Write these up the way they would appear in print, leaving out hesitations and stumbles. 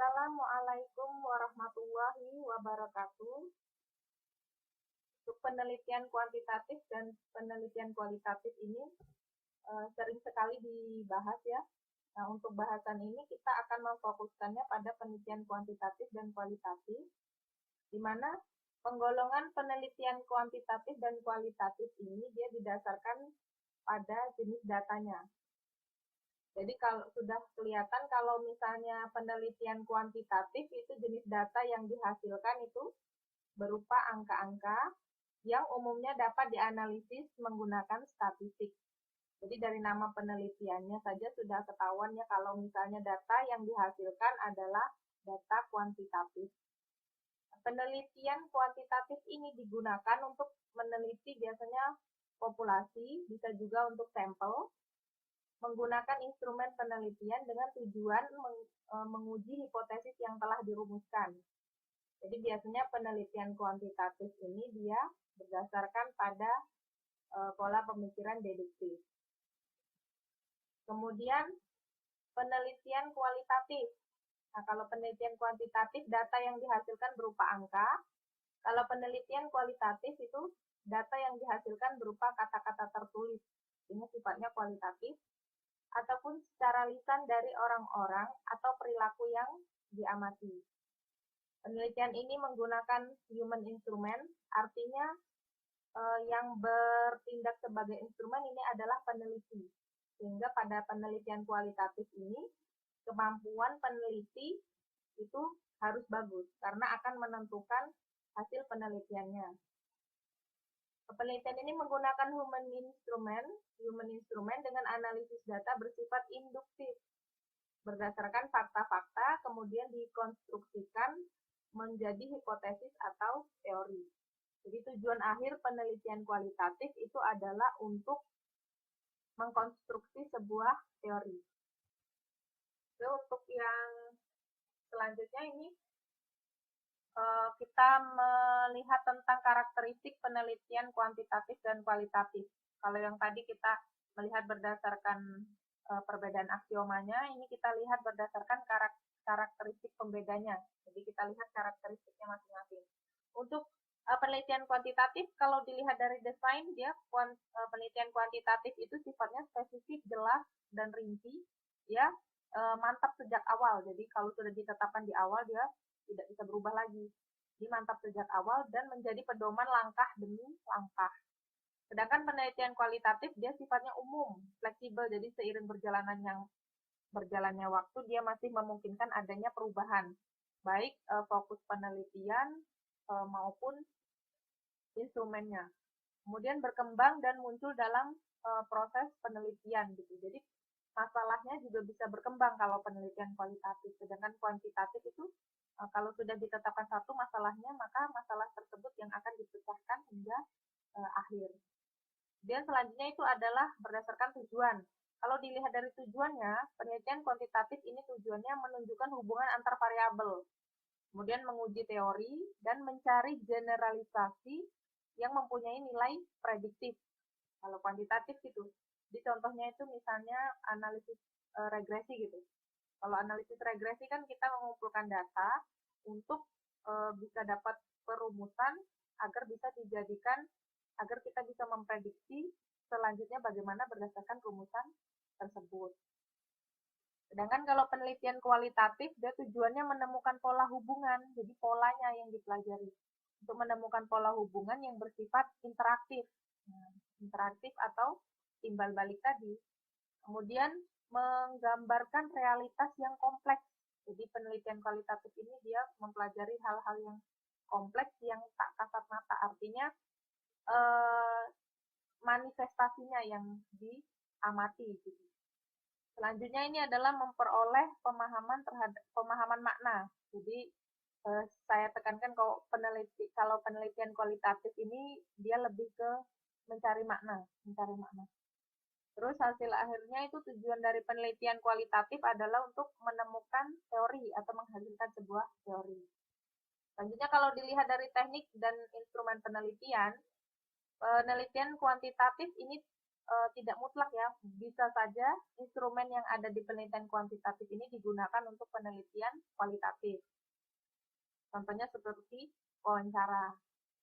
Assalamualaikum warahmatullahi wabarakatuh. Untuk penelitian kuantitatif dan penelitian kualitatif ini sering sekali dibahas ya. Nah, untuk bahasan ini kita akan memfokuskannya pada penelitian kuantitatif dan kualitatif, di mana penggolongan penelitian kuantitatif dan kualitatif ini dia didasarkan pada jenis datanya. Jadi kalau sudah kelihatan kalau misalnya penelitian kuantitatif itu jenis data yang dihasilkan itu berupa angka-angka yang umumnya dapat dianalisis menggunakan statistik. Jadi dari nama penelitiannya saja sudah ketahuan ya kalau misalnya data yang dihasilkan adalah data kuantitatif. Penelitian kuantitatif ini digunakan untuk meneliti biasanya populasi, bisa juga untuk sampel, menggunakan instrumen penelitian dengan tujuan menguji hipotesis yang telah dirumuskan. Jadi biasanya penelitian kuantitatif ini dia berdasarkan pada pola pemikiran deduktif. Kemudian penelitian kualitatif. Nah, kalau penelitian kuantitatif data yang dihasilkan berupa angka. Kalau penelitian kualitatif itu data yang dihasilkan berupa kata-kata tertulis. Ini sifatnya kualitatif. Ataupun secara lisan dari orang-orang atau perilaku yang diamati. Penelitian ini menggunakan human instrument, artinya yang bertindak sebagai instrumen ini adalah peneliti. Sehingga pada penelitian kualitatif ini, kemampuan peneliti itu harus bagus, karena akan menentukan hasil penelitiannya. Penelitian ini menggunakan human instrument dengan analisis data bersifat induktif. Berdasarkan fakta-fakta, kemudian dikonstruksikan menjadi hipotesis atau teori. Jadi tujuan akhir penelitian kualitatif itu adalah untuk mengkonstruksi sebuah teori. Oke, untuk yang selanjutnya ini kita melihat tentang karakteristik penelitian kuantitatif dan kualitatif. Kalau yang tadi kita melihat berdasarkan perbedaan aksiomanya, ini kita lihat berdasarkan karakteristik pembedanya. Jadi kita lihat karakteristiknya masing-masing. Untuk penelitian kuantitatif, kalau dilihat dari desain, dia penelitian kuantitatif itu sifatnya spesifik, jelas, dan rinci. Ya, mantap sejak awal. Jadi kalau sudah ditetapkan di awal, dia tidak bisa berubah lagi. Jadi mantap sejak awal dan menjadi pedoman langkah demi langkah. Sedangkan penelitian kualitatif dia sifatnya umum, fleksibel. Jadi seiring berjalannya waktu dia masih memungkinkan adanya perubahan, baik fokus penelitian maupun instrumennya. Kemudian berkembang dan muncul dalam proses penelitian gitu. Jadi masalahnya juga bisa berkembang kalau penelitian kualitatif, sedangkan kuantitatif itu kalau sudah ditetapkan satu masalahnya, maka masalah tersebut yang akan dipecahkan hingga akhir. Dan selanjutnya itu adalah berdasarkan tujuan. Kalau dilihat dari tujuannya, penelitian kuantitatif ini tujuannya menunjukkan hubungan antar variabel, kemudian menguji teori dan mencari generalisasi yang mempunyai nilai prediktif. Kalau kuantitatif gitu. Jadi contohnya itu misalnya analisis regresi gitu. Kalau analisis regresi kan kita mengumpulkan data untuk bisa dapat perumusan agar bisa dijadikan, agar kita bisa memprediksi selanjutnya bagaimana berdasarkan rumusan tersebut. Sedangkan kalau penelitian kualitatif, dia tujuannya menemukan pola hubungan, jadi polanya yang dipelajari. Untuk menemukan pola hubungan yang bersifat interaktif. Interaktif atau timbal balik tadi. Kemudian menggambarkan realitas yang kompleks. Jadi penelitian kualitatif ini dia mempelajari hal-hal yang kompleks yang tak kasat mata. Artinya manifestasinya yang diamati. Gitu. Selanjutnya ini adalah memperoleh pemahaman makna. Jadi saya tekankan kalau penelitian kualitatif ini dia lebih ke mencari makna. Terus hasil akhirnya itu tujuan dari penelitian kualitatif adalah untuk menemukan teori atau menghasilkan sebuah teori. Selanjutnya kalau dilihat dari teknik dan instrumen penelitian kuantitatif ini tidak mutlak ya, bisa saja instrumen yang ada di penelitian kuantitatif ini digunakan untuk penelitian kualitatif. Contohnya seperti wawancara.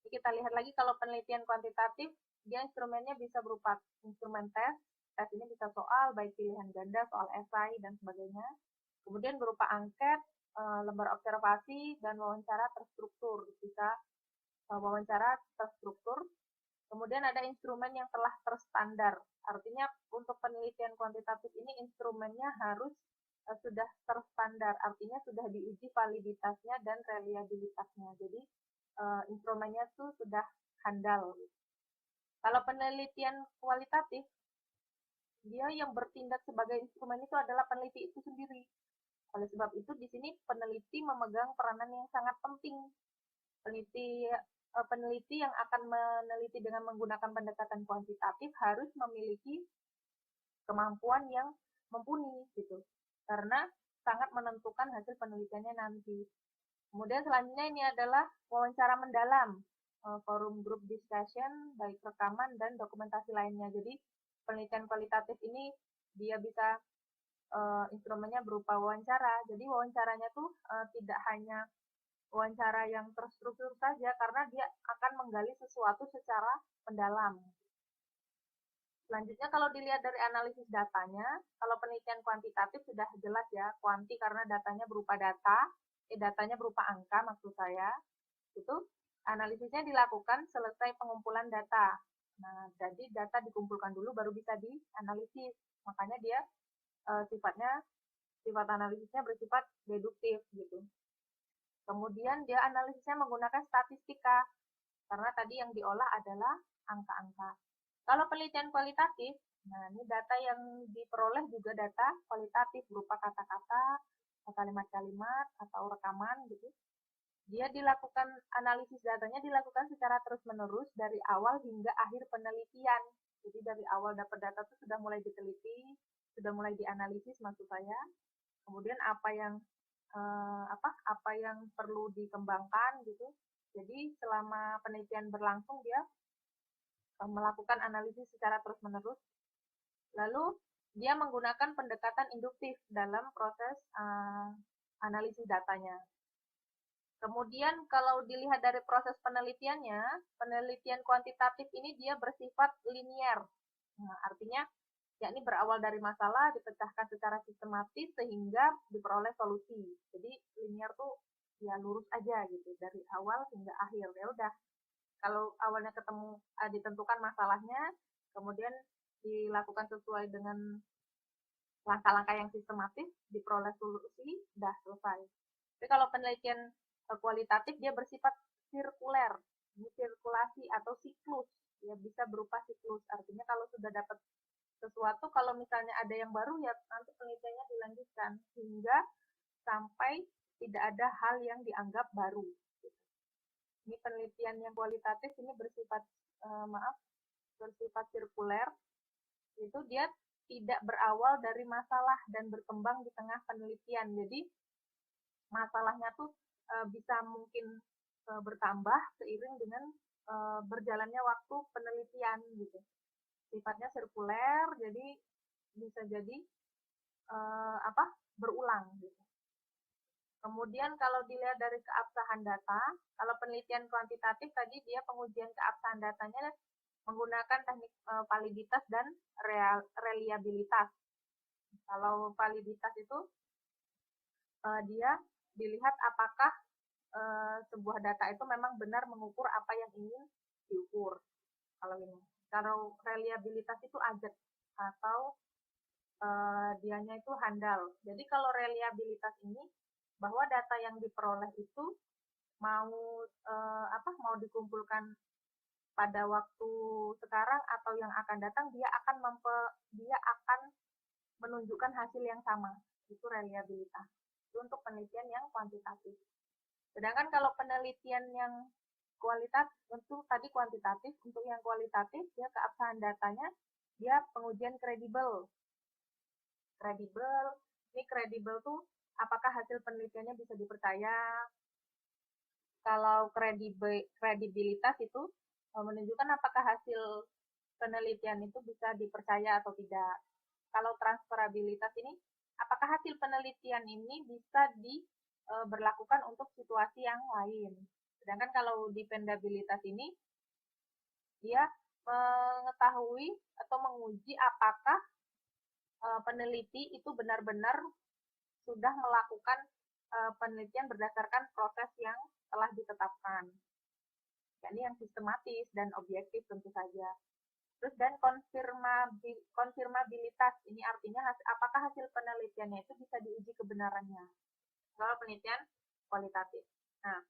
Jadi kita lihat lagi kalau penelitian kuantitatif, dia instrumennya bisa berupa instrumen tes. Tes ini bisa soal, baik pilihan ganda, soal esai, dan sebagainya. Kemudian berupa angket, lembar observasi, dan wawancara terstruktur. Bisa wawancara terstruktur. Kemudian ada instrumen yang telah terstandar. Artinya untuk penelitian kuantitatif ini instrumennya harus sudah terstandar. Artinya sudah diuji validitasnya dan reliabilitasnya. Jadi instrumennya itu sudah handal. Kalau penelitian kualitatif, dia yang bertindak sebagai instrumen itu adalah peneliti itu sendiri. Oleh sebab itu di sini peneliti memegang peranan yang sangat penting. Peneliti yang akan meneliti dengan menggunakan pendekatan kuantitatif harus memiliki kemampuan yang mumpuni gitu. Karena sangat menentukan hasil penelitiannya nanti. Kemudian selanjutnya ini adalah wawancara mendalam, forum group discussion, baik rekaman dan dokumentasi lainnya. Jadi penelitian kualitatif ini dia bisa instrumennya berupa wawancara. Jadi wawancaranya tuh tidak hanya wawancara yang terstruktur saja karena dia akan menggali sesuatu secara mendalam. Selanjutnya kalau dilihat dari analisis datanya, kalau penelitian kuantitatif sudah jelas ya, kuanti karena datanya berupa datanya berupa angka maksud saya, itu analisisnya dilakukan selesai pengumpulan data. Nah, jadi data dikumpulkan dulu baru bisa dianalisis. Makanya dia sifat analisisnya bersifat deduktif gitu. Kemudian dia analisisnya menggunakan statistika, karena tadi yang diolah adalah angka-angka. Kalau penelitian kualitatif, nah ini data yang diperoleh juga data kualitatif berupa kata-kata, kalimat-kalimat, atau rekaman gitu. Dia dilakukan, analisis datanya dilakukan secara terus-menerus dari awal hingga akhir penelitian. Jadi dari awal dapat data itu sudah mulai diteliti, sudah mulai dianalisis maksud saya. Kemudian apa yang perlu dikembangkan gitu. Jadi selama penelitian berlangsung dia melakukan analisis secara terus-menerus. Lalu dia menggunakan pendekatan induktif dalam proses analisis datanya. Kemudian kalau dilihat dari proses penelitiannya, penelitian kuantitatif ini dia bersifat linier. Nah, artinya yakni berawal dari masalah, dipecahkan secara sistematis sehingga diperoleh solusi. Jadi linier tuh ya lurus aja gitu dari awal hingga akhir. Ya udah. Kalau awalnya ditentukan masalahnya, kemudian dilakukan sesuai dengan langkah-langkah yang sistematis, diperoleh solusi, udah selesai. Tapi kalau penelitian kualitatif dia bersifat sirkuler, sirkulasi atau siklus, ya bisa berupa siklus. Artinya kalau sudah dapat sesuatu, kalau misalnya ada yang baru ya nanti penelitiannya dilanjutkan hingga sampai tidak ada hal yang dianggap baru. Ini penelitian yang kualitatif ini bersifat sirkuler. Itu dia tidak berawal dari masalah dan berkembang di tengah penelitian. Jadi masalahnya tuh bisa mungkin bertambah seiring dengan berjalannya waktu penelitian gitu. Sifatnya sirkuler, jadi bisa jadi berulang gitu. Kemudian kalau dilihat dari keabsahan data, kalau penelitian kuantitatif tadi dia pengujian keabsahan datanya menggunakan teknik validitas dan reliabilitas. Kalau validitas itu dia dilihat apakah sebuah data itu memang benar mengukur apa yang ingin diukur. Kalau ini, kalau reliabilitas itu ajak atau dianya itu handal. Jadi kalau reliabilitas ini bahwa data yang diperoleh itu mau dikumpulkan pada waktu sekarang atau yang akan datang dia akan menunjukkan hasil yang sama. Itu reliabilitas. Itu untuk penelitian yang kuantitatif. Sedangkan kalau penelitian yang kualitatif, untuk tadi kuantitatif, untuk yang kualitatif ya keabsahan datanya dia pengujian kredibel. Ini kredibel tuh apakah hasil penelitiannya bisa dipercaya. Kalau kredibilitas itu menunjukkan apakah hasil penelitian itu bisa dipercaya atau tidak. Kalau transferabilitas ini, apakah hasil penelitian ini bisa diberlakukan untuk situasi yang lain. Sedangkan kalau dependabilitas ini, dia mengetahui atau menguji apakah peneliti itu benar-benar sudah melakukan penelitian berdasarkan proses yang telah ditetapkan. Ini yang sistematis dan objektif tentu saja. Terus dan konfirmabilitas, ini artinya apakah hasil penelitiannya itu bisa diuji kebenarannya. Kalau penelitian kualitatif. Nah,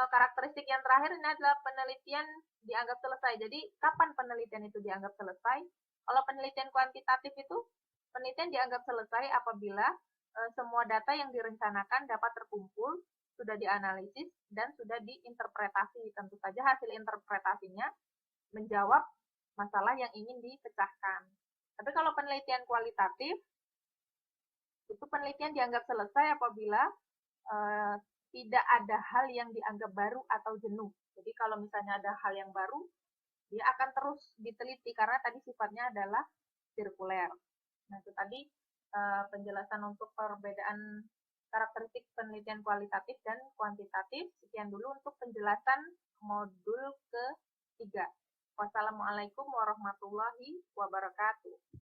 karakteristik yang terakhir ini adalah penelitian dianggap selesai. Jadi, kapan penelitian itu dianggap selesai? Kalau penelitian kuantitatif itu, penelitian dianggap selesai apabila semua data yang direncanakan dapat terkumpul, sudah dianalisis, dan sudah diinterpretasi. Tentu saja hasil interpretasinya menjawab masalah yang ingin dipecahkan. Tapi kalau penelitian kualitatif, itu penelitian dianggap selesai apabila tidak ada hal yang dianggap baru atau jenuh. Jadi kalau misalnya ada hal yang baru, dia akan terus diteliti karena tadi sifatnya adalah sirkuler. Nah, itu tadi penjelasan untuk perbedaan karakteristik penelitian kualitatif dan kuantitatif. Sekian dulu untuk penjelasan modul ke-3. Wassalamualaikum warahmatullahi wabarakatuh.